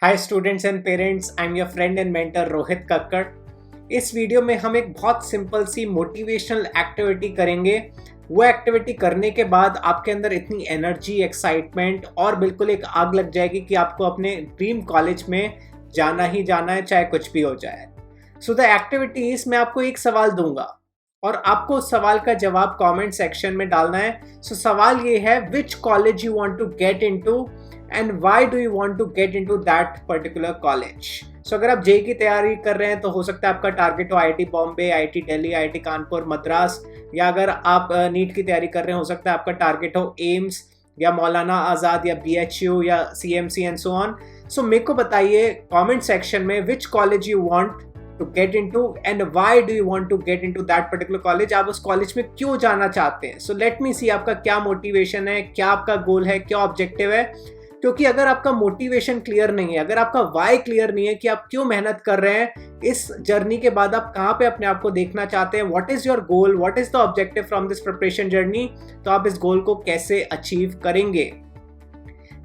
Hi students and parents, I am your friend and mentor Rohit Kakkar. इस video में हम एक बहुत सिंपल सी मोटिवेशनल एक्टिविटी करेंगे। वो एक्टिविटी करने के बाद आपके अंदर इतनी एनर्जी, एक्साइटमेंट और बिल्कुल एक आग लग जाएगी कि आपको अपने ड्रीम कॉलेज में जाना ही जाना है, चाहे कुछ भी हो जाए। सो द एक्टिविटी इज, मैं आपको एक सवाल दूंगा और आपको उस सवाल का जवाब कमेंट सेक्शन में डालना है। सो सवाल ये है, which college you want to get into and why do you want to get into that particular college. So अगर आप जेई की तैयारी कर रहे हैं तो हो सकता है आपका टारगेट हो IIT Bombay, IIT Delhi, IIT Kanpur, Madras. या अगर आप नीट की तैयारी कर रहे हैं, हो सकता है आपका टारगेट हो एम्स या मौलाना आजाद या बीएचयू या CMC and so on. So मेरे को बताइए कमेंट सेक्शन में which college you want to get into and why do you want to get into that particular college। आप उस कॉलेज में क्यों जाना चाहते हैं। So let me see आपका क्या मोटिवेशन है, क्या आपका गोल है, क्या ऑब्जेक्टिव है। क्योंकि अगर आपका मोटिवेशन क्लियर नहीं है, अगर आपका वाई क्लियर नहीं है कि आप क्यों मेहनत कर रहे हैं, इस जर्नी के बाद आप कहाँ पे अपने आप को देखना चाहते हैं, what is your goal, what is the objective from this preparation journey, तो आप इस गोल को कैसे अचीव करेंगे।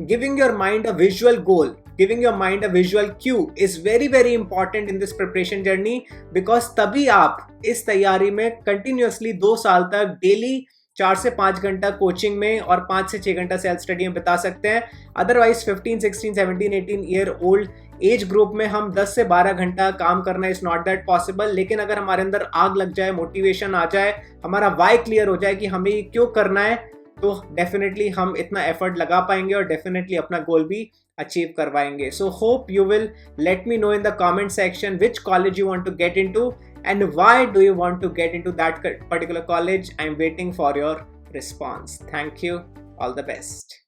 Giving your mind a visual goal, giving your mind a visual cue is very very important in this preparation journey, because तभी आप इस तैयारी में कंटिन्यूसली 2 साल तक डेली 4 से 5 घंटा कोचिंग में और 5 से 6 घंटा सेल्फ स्टडी में बिता सकते हैं। Otherwise 15, 16, 17, 18 year old age group में हम 10 से 12 घंटा काम करना इज नॉट दैट पॉसिबल। लेकिन अगर हमारे अंदर आग लग जाए, मोटिवेशन आ जाए, हमारा वाई क्लियर हो जाए कि हमें ये क्यों करना है, तो डेफिनेटली हम इतना एफर्ट लगा पाएंगे और डेफिनेटली अपना गोल भी अचीव करवाएंगे। So hope you will let me know in the comment section which college you want to get into and why do you want to get into that particular college. I am waiting for your response. Thank you, all the best.